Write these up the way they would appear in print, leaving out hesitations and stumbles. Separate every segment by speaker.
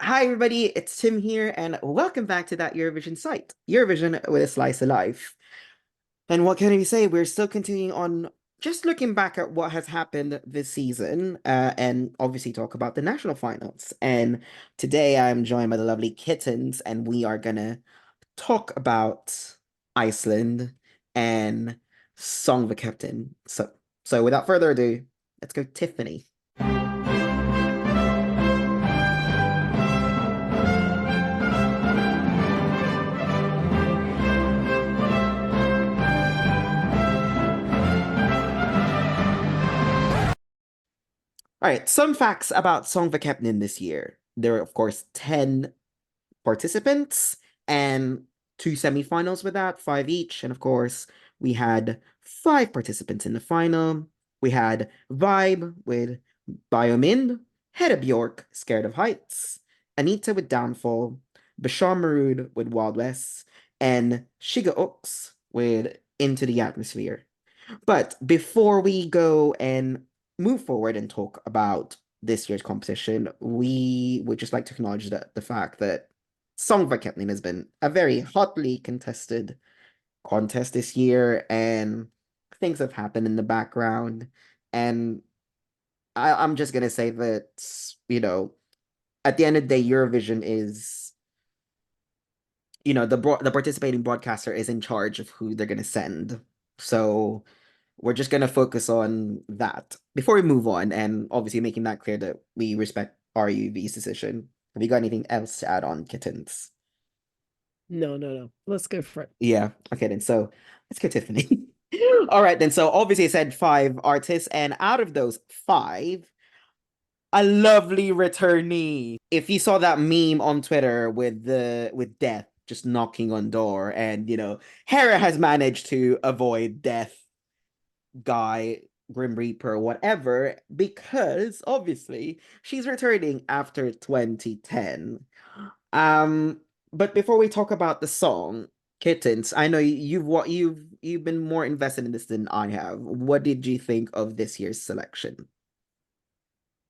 Speaker 1: Hi, everybody, it's Tim here, and welcome back to that Eurovision site, Eurovision with a slice of life. And what can we say? We're still continuing on just looking back at what has happened this season, and obviously talk about the national finals. And today I'm joined by the lovely Kittens, and we are gonna talk about Iceland and Songvakeppnin. So without further ado, let's go, Tiffany. All right, some facts about Songvakeppnin this year. There are, of course, 10 participants and two semifinals with that, five each. And of course, we had five participants in the final. We had Vibe with Biomin, Hedda Bjork, Scared of Heights, Anita with Downfall, Bashar Marud with Wild West, and Shiga Ux with Into the Atmosphere. But before we go and move forward and talk about this year's competition, we would just like to acknowledge that the fact that Songvakeppnin has been a very hotly contested contest this year, and things have happened in the background. And I'm just gonna say that, you know, at the end of the day, Eurovision is, the participating broadcaster is in charge of who they're gonna send. So we're just gonna focus on that before we move on, and obviously making that clear that we respect RUV's decision. Have you got anything else to add on, Kittens?
Speaker 2: No, no, no. Let's go for it.
Speaker 1: Yeah. Okay, then. So let's go, Tiffany. All right, then. So obviously, I said five artists, and out of those five, a lovely returnee. If you saw that meme on Twitter with Death just knocking on door, and Hera has managed to avoid Death, Guy, Grim Reaper, whatever, because obviously she's returning after 2010. Um, but before we talk about the song, Kittens, I know you've been more invested in this than I have. What did you think of this year's selection?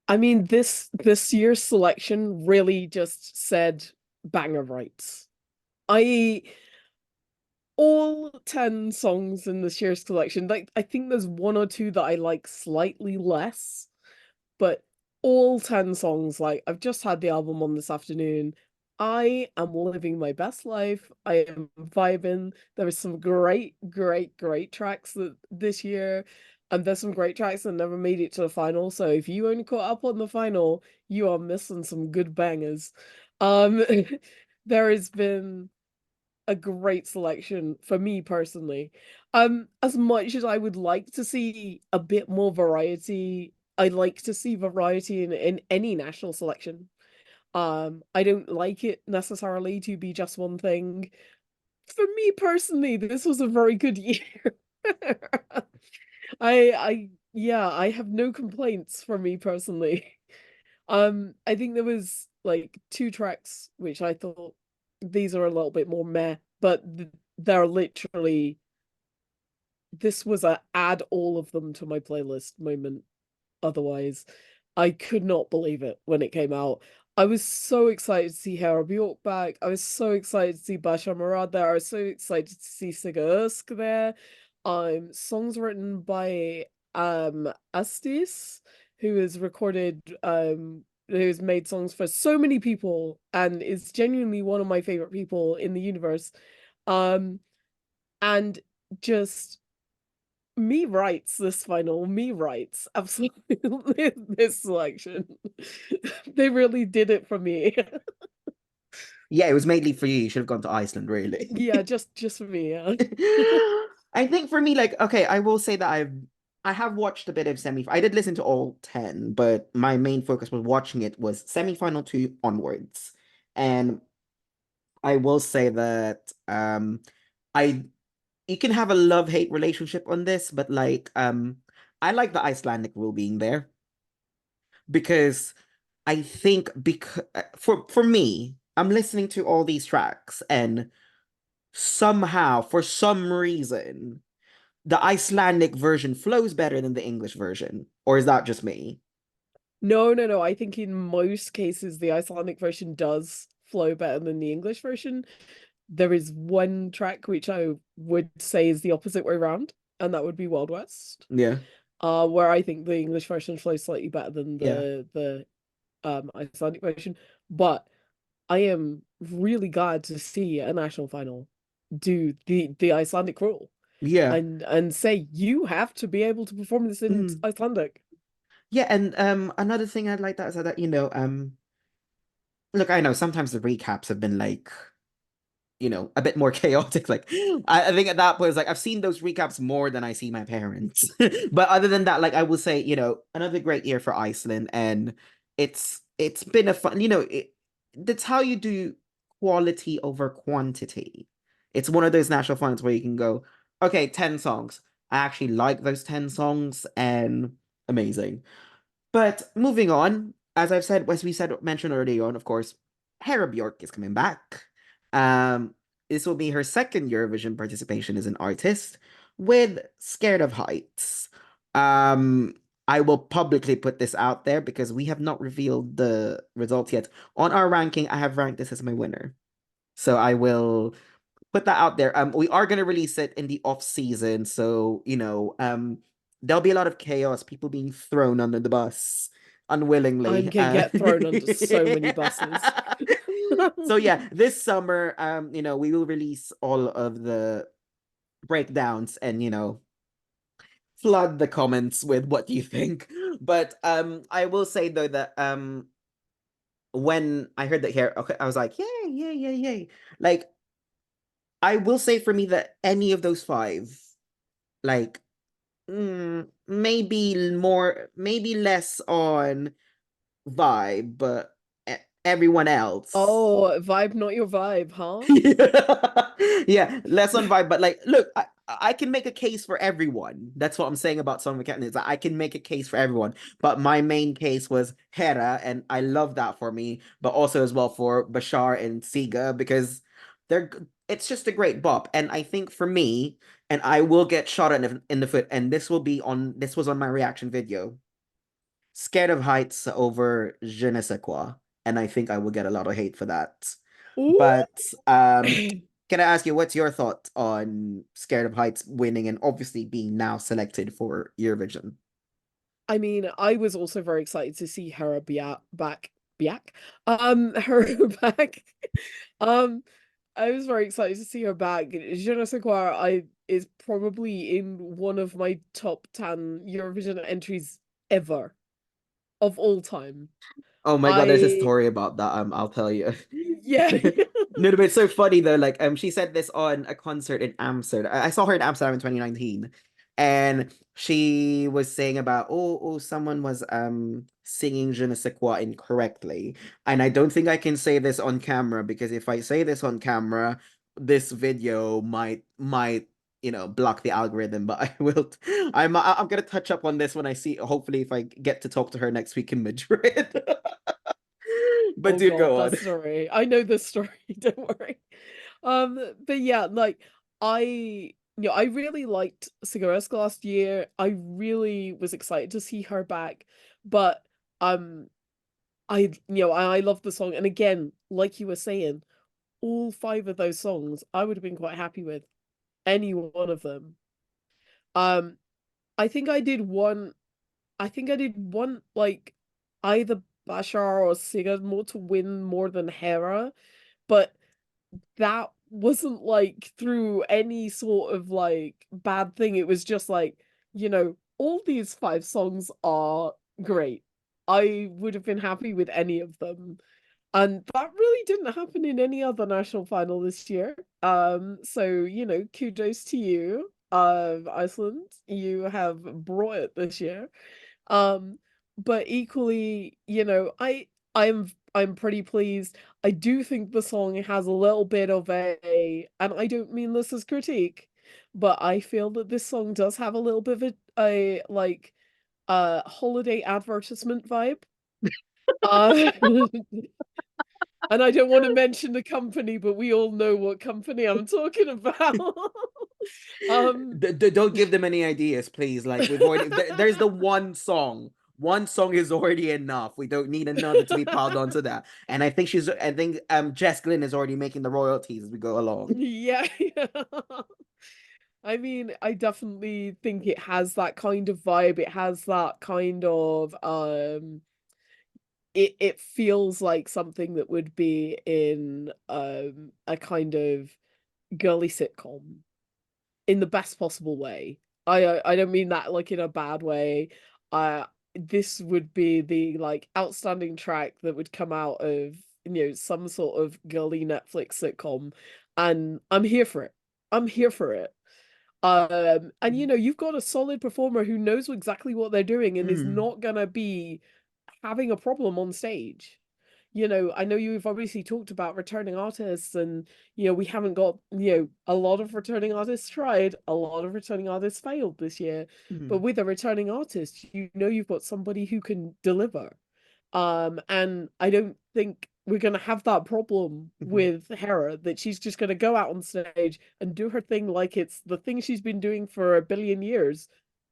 Speaker 2: I mean, this year's selection really just said banger rights. I all 10 songs in this year's collection, like I think there's one or two that I like slightly less, but all 10 songs, like I've just had the album on this afternoon. I am living my best life. I am vibing. There was some great, great, great tracks this year, and there's some great tracks that never made it to the final. So if you only caught up on the final, you are missing some good bangers. Um, there has been a great selection for me personally. As much as I would like to see a bit more variety, I like to see variety in any national selection. I don't like it necessarily to be just one thing. For me personally, this was a very good year. Yeah, I have no complaints for me personally. I think there was like two tracks which I thought these are a little bit more meh, but they're literally this was a add all of them to my playlist moment. Otherwise, I could not believe it when it came out. I was so excited to see Hera Bjork back. I was so excited to see Basha Murad there. I was so excited to see Siga Ersk there. Songs written by Astis, who has recorded who's made songs for so many people and is genuinely one of my favorite people in the universe. Um and just me writes this final, me writes absolutely this selection. They really did it for me.
Speaker 1: Yeah, it was mainly for you. You should have gone to Iceland, really.
Speaker 2: Yeah, just for me, yeah.
Speaker 1: I think for me, like, okay, I will say that I have watched a bit of semi. I did listen to all 10, but my main focus was watching it was semi-final two onwards. And I will say that I you can have a love-hate relationship on this, but like I like the Icelandic rule being there because I think because for me, I'm listening to all these tracks and somehow, for some reason, the Icelandic version flows better than the English version. Or is that just me?
Speaker 2: No, no, no. I think in most cases the Icelandic version does flow better than the English version. There is one track which I would say is the opposite way around, and that would be Wild West.
Speaker 1: Yeah.
Speaker 2: Where I think the English version flows slightly better than
Speaker 1: Yeah.
Speaker 2: the Icelandic version. But I am really glad to see a national final do the Icelandic rule
Speaker 1: Yeah.
Speaker 2: and say you have to be able to perform this in
Speaker 1: Mm.
Speaker 2: Icelandic.
Speaker 1: Yeah, and another thing I'd like that is that, look, I know sometimes the recaps have been like, a bit more chaotic. Like, I think at that point, it's like I've seen those recaps more than I see my parents. But other than that, like I will say, another great year for Iceland, and it's been a fun, that's how you do quality over quantity. It's one of those national finals where you can go, okay, 10 songs. I actually like those 10 songs, and amazing. But moving on, as we said, mentioned earlier on, of course, Hera Bjork is coming back. Um, this will be her second Eurovision participation as an artist with Scared of Heights. Um, I will publicly put this out there because we have not revealed the results yet. On our ranking, I have ranked this as my winner. So I will put that out there. We are gonna release it in the off season, so there'll be a lot of chaos, people being thrown under the bus
Speaker 2: I'm
Speaker 1: unwillingly.
Speaker 2: gonna get thrown under so many buses.
Speaker 1: So yeah, this summer, we will release all of the breakdowns and flood the comments with what you think. But I will say though that when I heard that here, okay, I was like, yay, yay, yay, yay. Like I will say for me that any of those five, like, maybe less on vibe, but everyone else.
Speaker 2: Oh, vibe, not your vibe, huh?
Speaker 1: Yeah, less on vibe, but like, look, I can make a case for everyone. That's what I'm saying about Songvakeppnin is that I can make a case for everyone. But my main case was Hera, and I love that for me, but also as well for Bashar and Siga because it's just a great bop. And I think for me, and I will get shot in the foot, and this was on my reaction video. Scared of heights over je ne sais quoi, and I think I will get a lot of hate for that.
Speaker 2: Ooh.
Speaker 1: But can I ask you what's your thought on Scared of Heights winning and obviously being now selected for Eurovision?
Speaker 2: I mean, I was also very excited to see her back. Biak? Her back. Um, I was very excited to see her back. Je ne sais quoi, I is probably in one of my top 10 Eurovision entries ever of all time.
Speaker 1: Oh my God, there's a
Speaker 2: I
Speaker 1: story about that. I'll tell you.
Speaker 2: yeah.
Speaker 1: No, but it's so funny though. Like, she said this on a concert in Amsterdam. I saw her in Amsterdam in 2019, and she was saying about, someone was singing Je ne sais quoi incorrectly, and I don't think I can say this on camera because if I say this on camera, this video might block the algorithm. But I will. I'm gonna touch up on this when I see. Hopefully, if I get to talk to her next week in Madrid. But
Speaker 2: Oh
Speaker 1: do
Speaker 2: God,
Speaker 1: go
Speaker 2: that
Speaker 1: on.
Speaker 2: story. I know this story, don't worry. But yeah, like I really liked Cigarettes last year. I really was excited to see her back. But um I love the song. And again, like you were saying, all five of those songs I would have been quite happy with any one of them. Um, I think I did one like either Bashar or Siga more to win more than Hera, but that wasn't like through any sort of like bad thing. It was just like, all these five songs are great. I would have been happy with any of them. And that really didn't happen in any other national final this year. So, kudos to you, Iceland. You have brought it this year. Um, but equally, I'm pretty pleased. I do think the song has a little bit of and I don't mean this as critique, but I feel that this song does have a little bit of a like holiday advertisement vibe. Uh, and I don't want to mention the company, but we all know what company I'm talking about. um
Speaker 1: Don't give them any ideas, please. Like we've already there's the one song, one song is already enough. We don't need another to be piled onto that. And I think Jess Glynn is already making the royalties as we go along.
Speaker 2: Yeah. I mean, I definitely think it has that kind of vibe. It has that kind of it feels like something that would be in a kind of girly sitcom in the best possible way. I don't mean that like in a bad way. Uh this would be the like outstanding track that would come out of, some sort of girly Netflix sitcom, and I'm here for it. I'm here for it. And you've got a solid performer who knows exactly what they're doing and is
Speaker 1: Mm.
Speaker 2: not gonna be having a problem on stage. I know you've obviously talked about returning artists, and we haven't got, a lot of returning artists tried, a lot of returning artists failed this year. But
Speaker 1: Mm.
Speaker 2: with a returning artist, you've got somebody who can deliver. And I don't think we're gonna have that problem
Speaker 1: Mhm.
Speaker 2: with Hera, that she's just gonna go out on stage and do her thing like it's the thing she's been doing for a billion years,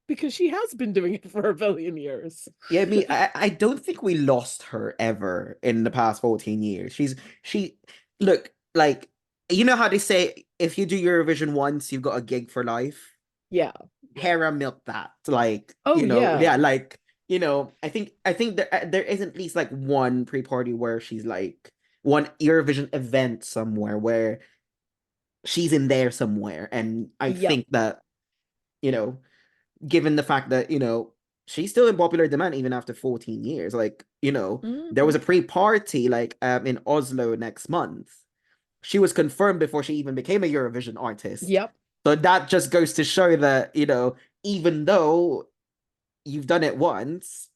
Speaker 2: because she has been doing it for a billion years.
Speaker 1: Yeah, I mean, I don't think we lost her ever in the past 14 years. She look like you know how they say if you do Eurovision once, you've got a gig for life.
Speaker 2: Yeah. Yeah.
Speaker 1: Hera milked that. Like,
Speaker 2: Oh
Speaker 1: yeah,
Speaker 2: yeah.
Speaker 1: like, I think there is at least like one pre-party where she's like one Eurovision event somewhere where she's in there somewhere. And I
Speaker 2: Yep.
Speaker 1: think that, you know, given the fact that, she's still in popular demand even after 14 years. Like, there was
Speaker 2: Hmm.
Speaker 1: a pre-party like in Oslo next month. She was confirmed before she even became a Eurovision artist.
Speaker 2: Yep.
Speaker 1: So that just goes to show that, even though you've done it once,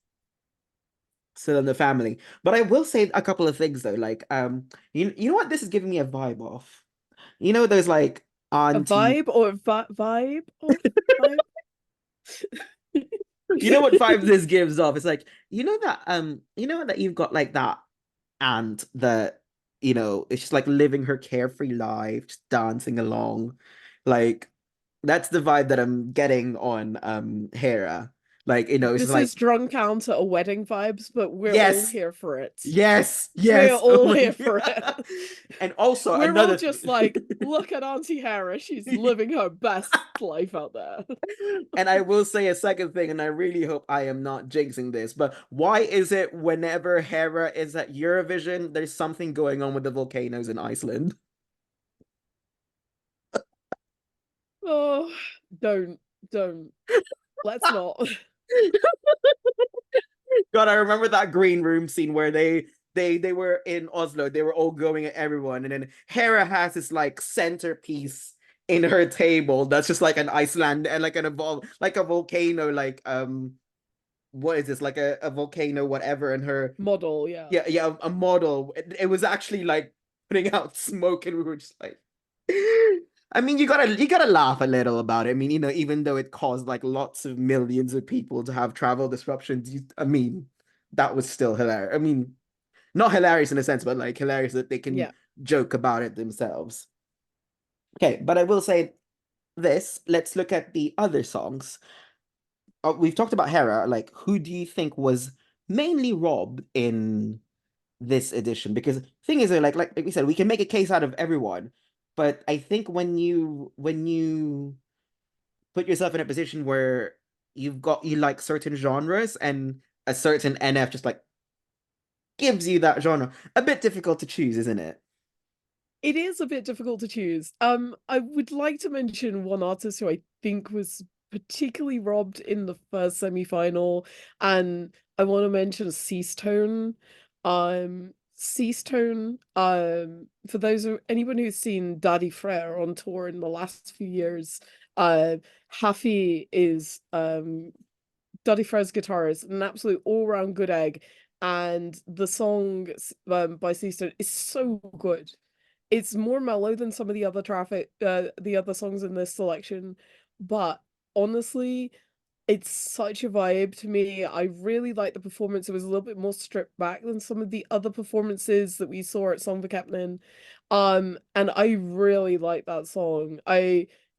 Speaker 1: still in the family. But I will say a couple of things though. Like, you know what this is giving me a vibe of? Those like
Speaker 2: A
Speaker 1: auntie.
Speaker 2: vibe or vibe of vibe.
Speaker 1: You know what vibe this gives off? It's like, you know that you've got like that aunt that, it's just like living her carefree life, just dancing along. Like, that's the vibe that I'm getting on Hera. Like, it's just
Speaker 2: This is
Speaker 1: like,
Speaker 2: drunk aunt at a wedding vibes, but we're all
Speaker 1: yes,
Speaker 2: here for it.
Speaker 1: yes,
Speaker 2: We're
Speaker 1: yes. Oh
Speaker 2: all
Speaker 1: my
Speaker 2: here for it.
Speaker 1: God. And also
Speaker 2: We're all
Speaker 1: another
Speaker 2: just like, look at Auntie Hera. She's living her best life out there.
Speaker 1: and I will say a second thing, and I really hope I am not jinxing this, but why is it whenever Hera is at Eurovision, there's something going on with the volcanoes in Iceland?
Speaker 2: Oh, don't, don't. Let's not.
Speaker 1: God, I remember that green room scene where they were in Oslo, they were all going at everyone, and then Hera has this like centerpiece in her table that's just like an Iceland and like like a volcano, like what is this? Like a volcano, whatever, and her
Speaker 2: Model, yeah.
Speaker 1: yeah, a model. It was actually like putting out smoke, and we were just like I mean, you gotta laugh a little about it. I mean, even though it caused like lots of millions of people to have travel disruptions, I mean, that was still hilarious. I mean, not hilarious in a sense, but like hilarious that they can
Speaker 2: Yeah.
Speaker 1: joke about it themselves. Okay, but I will say this. Let's look at the other songs. We've talked about Hera. Like, who do you think was mainly robbed in this edition? Because thing is, like we said, we can make a case out of everyone, but I think when you put yourself in a position where you like certain genres and a certain NF just like gives you that genre, a bit difficult to choose, isn't it?
Speaker 2: It is a bit difficult to choose. I would like to mention one artist who I think was particularly robbed in the first semi-final, and I want to mention Ceasetone. Ceasetone, for anyone who's seen Daddy Frere on tour in the last few years, Haffy is Daddy Frere's guitar is an absolute all-round good egg, and the song by Ceasetone is so good. It's more mellow than some of the other songs in this selection, but honestly, it's such a vibe to me. I really like the performance. It was a little bit more stripped back than some of the other performances that we saw at Songvakeppnin. And I really like that song.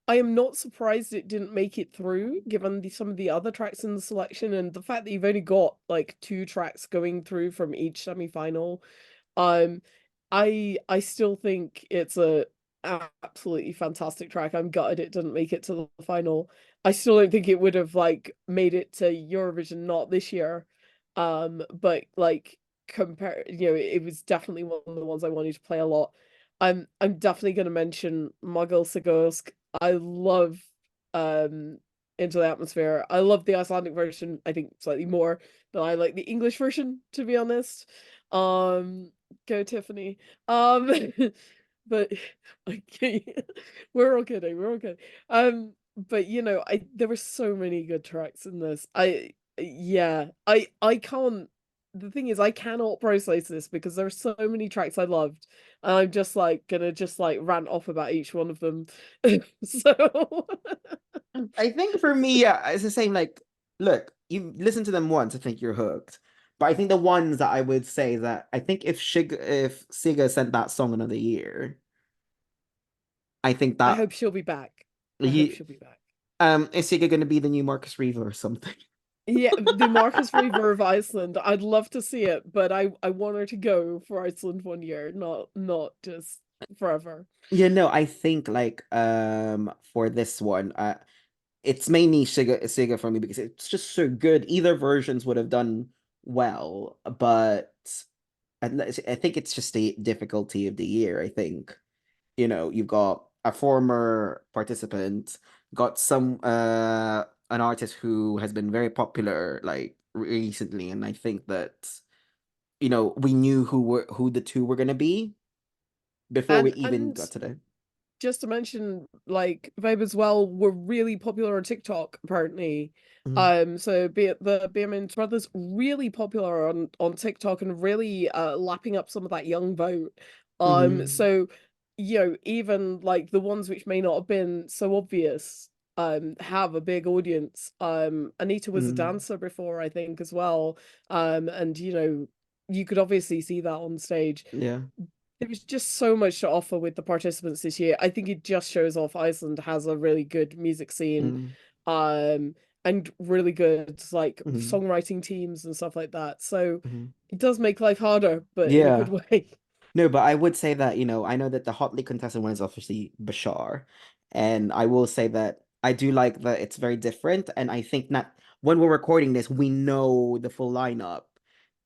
Speaker 2: I am not surprised it didn't make it through, given some of the other tracks in the selection and the fact that you've only got like 2 tracks going through from each semi-final. Um, I still think it's a absolutely fantastic track. I'm gutted it didn't make it to the final. I still don't think it would have like made it to Eurovision, not this year. But like compare, it was definitely one of the ones I wanted to play a lot. I'm definitely gonna mention Mogul Sigursk. I love um Into the Atmosphere. I love the Icelandic version, I think slightly more, but I like the English version, to be honest. Um, Go Tiffany. Um, but okay, we're all kidding. We're all kidding. But there were so many good tracks in this. Yeah, I can't. The thing is, I cannot process this because there are so many tracks I loved, and I'm just like gonna just like rant off about each one of them. So
Speaker 1: I think for me, yeah, it's the same. Like, look, you listen to them once, I think you're hooked. But I think the ones that I would say that I think if Siga sent that song another year, I think
Speaker 2: I
Speaker 1: that
Speaker 2: hope she'll be back. I hope
Speaker 1: he
Speaker 2: she'll be back.
Speaker 1: is Siga gonna be the new Marcus Reeva or something?
Speaker 2: Yeah, the Marcus Reaver of Iceland. I'd love to see it, but I want her to go for Iceland 1 year, not just forever.
Speaker 1: Yeah, no, I think like for this one, it's mainly Siga for me because it's just so good. Either versions would have done well, but I think it's just the difficulty of the year. I think, you've got a former participant, got some an artist who has been very popular like recently, and I think that, we knew who the two were gonna be before we even
Speaker 2: And
Speaker 1: got to the.
Speaker 2: just to mention, like Vibe as well were really popular on TikTok, apparently.
Speaker 1: Mhm,
Speaker 2: So be it the Beerman brothers really popular on TikTok and really lapping up some of that young vote.
Speaker 1: mhm,
Speaker 2: So even like the ones which may not have been so obvious have a big audience. Anita was a
Speaker 1: mhm.
Speaker 2: dancer before, I think, as well. And you could obviously see that on stage.
Speaker 1: Yeah.
Speaker 2: There was just so much to offer with the participants this year. I think it just shows off Iceland has a really good music scene,
Speaker 1: Mhm,
Speaker 2: um, and really good like
Speaker 1: mhm,
Speaker 2: songwriting teams and stuff like that. So
Speaker 1: mhm.
Speaker 2: it does make life harder, but in a good
Speaker 1: Yeah.
Speaker 2: way.
Speaker 1: No, but I would say that, I know that the hotly contested one is obviously Bashar. And I will say that I do like that it's very different. And I think that when we're recording this, we know the full lineup.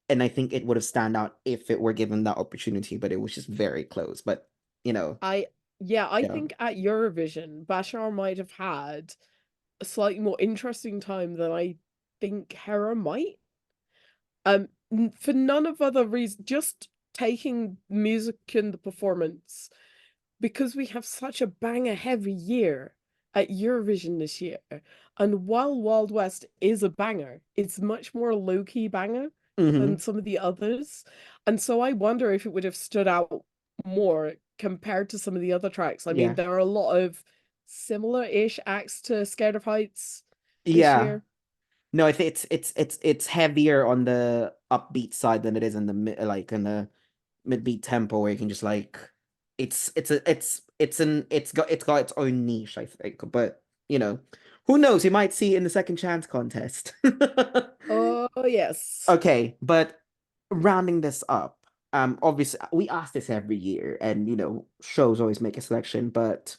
Speaker 1: And I think it would have stand out if it were given that opportunity, but it was just very close. But, you know,
Speaker 2: I Yeah, I
Speaker 1: yeah.
Speaker 2: think at Eurovision, Bashar might have had a slightly more interesting time than I think Hera might. For none of other reasons, just taking music and the performance, because we have such a banger heavy year at Eurovision this year. And while Wild West is a banger, it's much more low key banger than
Speaker 1: Hmm.
Speaker 2: some of the others. And so I wonder if it would have stood out more compared to some of the other tracks. I mean,
Speaker 1: Yeah.
Speaker 2: there are a lot of similar-ish acts to Scared of Heights this
Speaker 1: Yeah.
Speaker 2: year.
Speaker 1: No, I think it's heavier on the upbeat side than it is in the like in the midbeat tempo where you can just like it's got its own niche, I think. But who knows? You might see it in the second chance contest.
Speaker 2: Oh, yes.
Speaker 1: Okay, but rounding this up, obviously we ask this every year, and shows always make a selection, but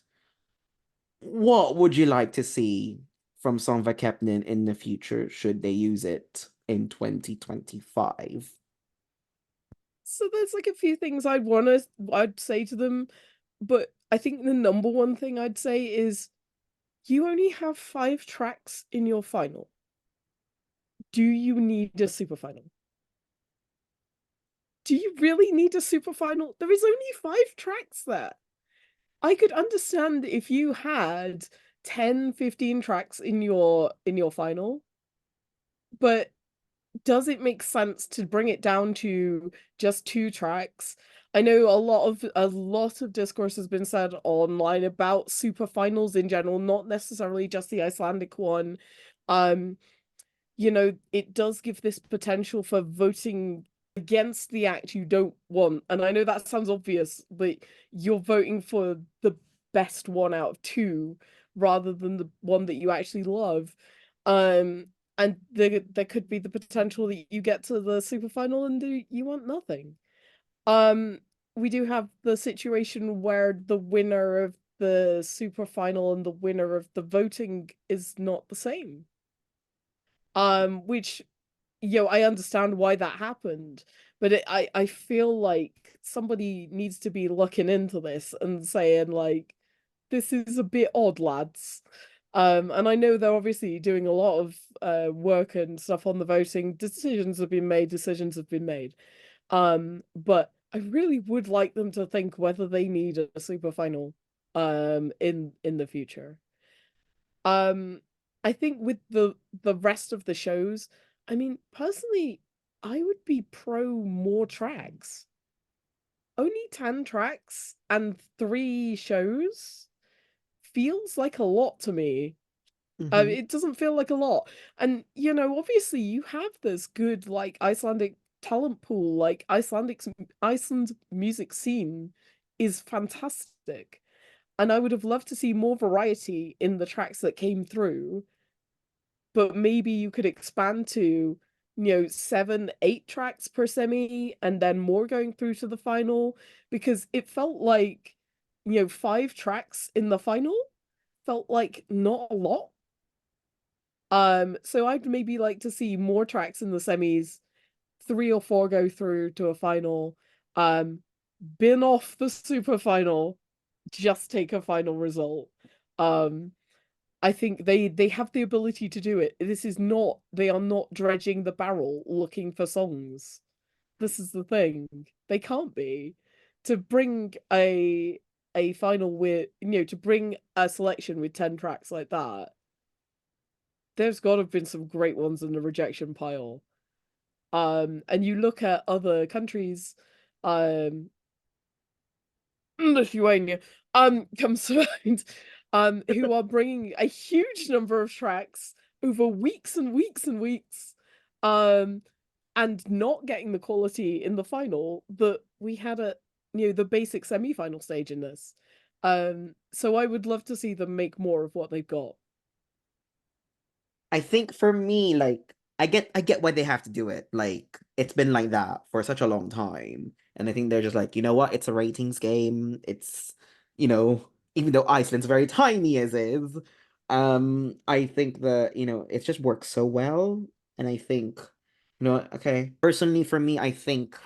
Speaker 1: what would you like to see from Songvakeppnin in the future should they use it in 2025?
Speaker 2: So there's like a few things I'd say to them, but I think the number one thing I'd say is you only have 5 tracks in your final. Do you need a super final? Do you really need a super final? There is only 5 tracks there. I could understand if you had 10, 15 tracks in your final, but does it make sense to bring it down to just 2 tracks? I know a lot of discourse has been said online about super finals in general, not necessarily just the Icelandic one. Um, it does give this potential for voting against the act you don't want. And I know that sounds obvious, but you're voting for the best one out of two. rather than the one that you actually love. Um, and there could be the potential that you get to the super final and you want nothing. Um, we do have the situation where the winner of the super final and the winner of the voting is not the same. Which I understand why that happened, but I feel like somebody needs to be looking into this and saying like, this is a bit odd, lads. And I know they're obviously doing a lot of work and stuff on the voting. Decisions have been made, decisions have been made. But I really would like them to think whether they need a super final in the future. Um, I think with the rest of the shows, I mean, personally, I would be pro more tracks. Only 10 tracks and 3 shows feels like a lot to me.
Speaker 1: Hmm.
Speaker 2: It doesn't feel like a lot. And, obviously you have this good, like, Icelandic talent pool, like, Iceland's music scene is fantastic. And I would have loved to see more variety in the tracks that came through, but maybe you could expand to 7 8 tracks per semi and then more going through to the final, because it felt like 5 tracks in the final felt like not a lot. So I'd maybe like to see more tracks in the semis, 3 or 4 go through to a final, um bin off the super final, just take a final result. um I think they have the ability to do it. They are not dredging the barrel looking for songs. This is the thing. They can't be. To bring a final with, to bring a selection with 10 tracks like that, there's got to have been some great ones in the rejection pile. And you look at other countries, um, Lithuania, comes to mind, who are bringing a huge number of tracks over weeks and weeks and weeks, um, and not getting the quality in the final that we had at the basic semi-final stage in this. So I would love to see them make more of what they've got.
Speaker 1: I think for me, like I get why they have to do it. Like it's been like that for such a long time. And I think they're just like, you know what? It's a ratings game. It's, you know, even though Iceland's very tiny as is, I think that, it just works so well. And I think, okay, personally for me, I think,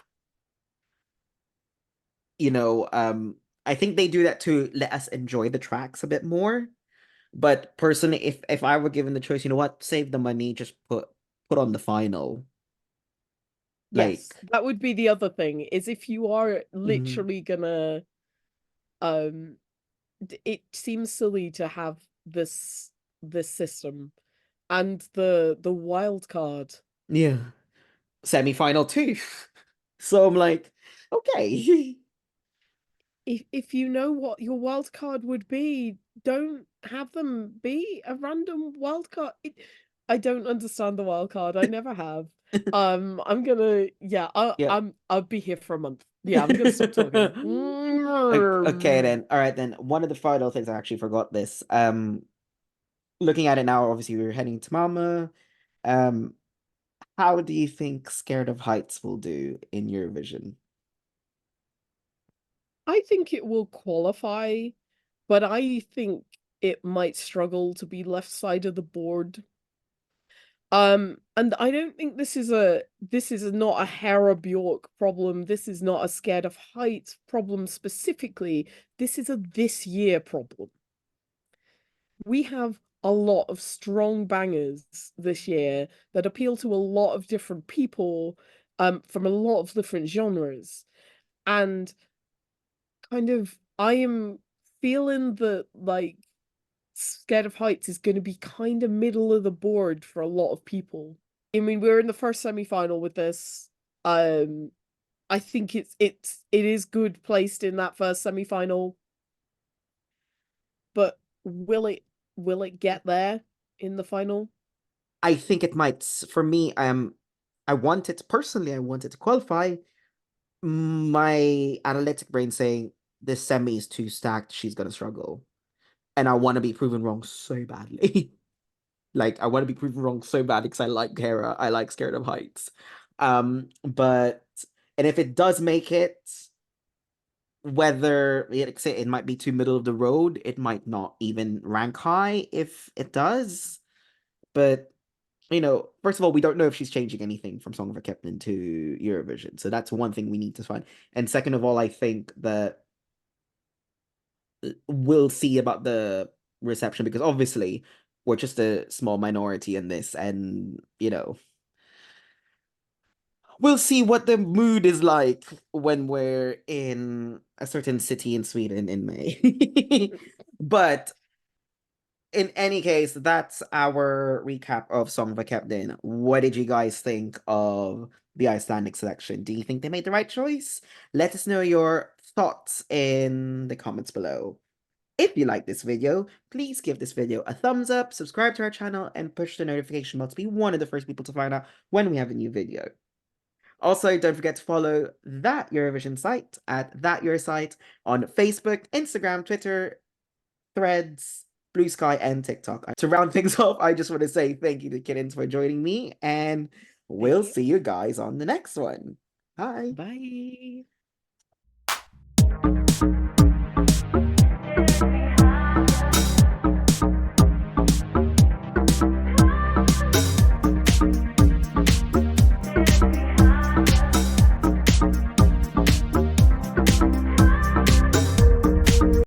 Speaker 1: you know, um, I think they do that to let us enjoy the tracks a bit more. But personally, if I were given the choice, you know what? Save the money, just put on the final.
Speaker 2: Yes,
Speaker 1: Like,
Speaker 2: that would be the other thing, is if you are
Speaker 1: mhm.
Speaker 2: literally gonna um it seems silly to have this system and the wild card.
Speaker 1: Yeah, semi-final too. So I'm like, okay.
Speaker 2: If you know what your wild card would be, don't have them be a random wild card. I don't understand the wild card. I never have. I'm gonna, yeah,
Speaker 1: Yep.
Speaker 2: I'll be here for a month. Yeah, I'm gonna stop talking.
Speaker 1: Okay then. All right then. One of the final things I actually forgot this. Looking at it now, obviously we're heading to Malmö. Um, how do you think Scared of Heights will do in Eurovision?
Speaker 2: I think it will qualify, but I think it might struggle to be left side of the board. And I don't think this is not a Hera Bjork problem. This is not a Scared of Heights problem specifically. This is a this year problem. We have a lot of strong bangers this year that appeal to a lot of different people, from a lot of different genres. And kind of I am feeling that like Scared of Heights is going to be kind of middle of the board for a lot of people. I mean, we're in the first semi-final with this. Um, I think it is good placed in that first semi-final, but will it get there in the final?
Speaker 1: I think it might for me, I want it personally, I want it to qualify. My analytic brain saying this semi is too stacked, she's gonna struggle. And I want to be proven wrong so badly. Like, I want to be proven wrong so bad because I like Hera. I like Scared of Heights. But and if it does make it, whether it might be too middle of the road, it might not even rank high if it does. But first of all, we don't know if she's changing anything from Song of a Captain to Eurovision. So that's one thing we need to find. And second of all, I think that we'll see about the reception because obviously we're just a small minority in this, and we'll see what the mood is like when we're in a certain city in Sweden in May. But in any case, that's our recap of Songvakeppnin. What did you guys think of the Icelandic selection? Do you think they made the right choice? Let us know your thoughts in the comments below. If you like this video, please give this video a thumbs up, subscribe to our channel, and push the notification bell to be one of the first people to find out when we have a new video. Also, don't forget to follow That Eurovision site at That Your Site on Facebook, Instagram, Twitter, Threads, Blue Sky, and TikTok. To round things off, I just want to say thank you to Kittens for joining me, and
Speaker 2: Thank
Speaker 1: we'll
Speaker 2: you.
Speaker 1: see you guys on the next one. Bye.
Speaker 2: Bye.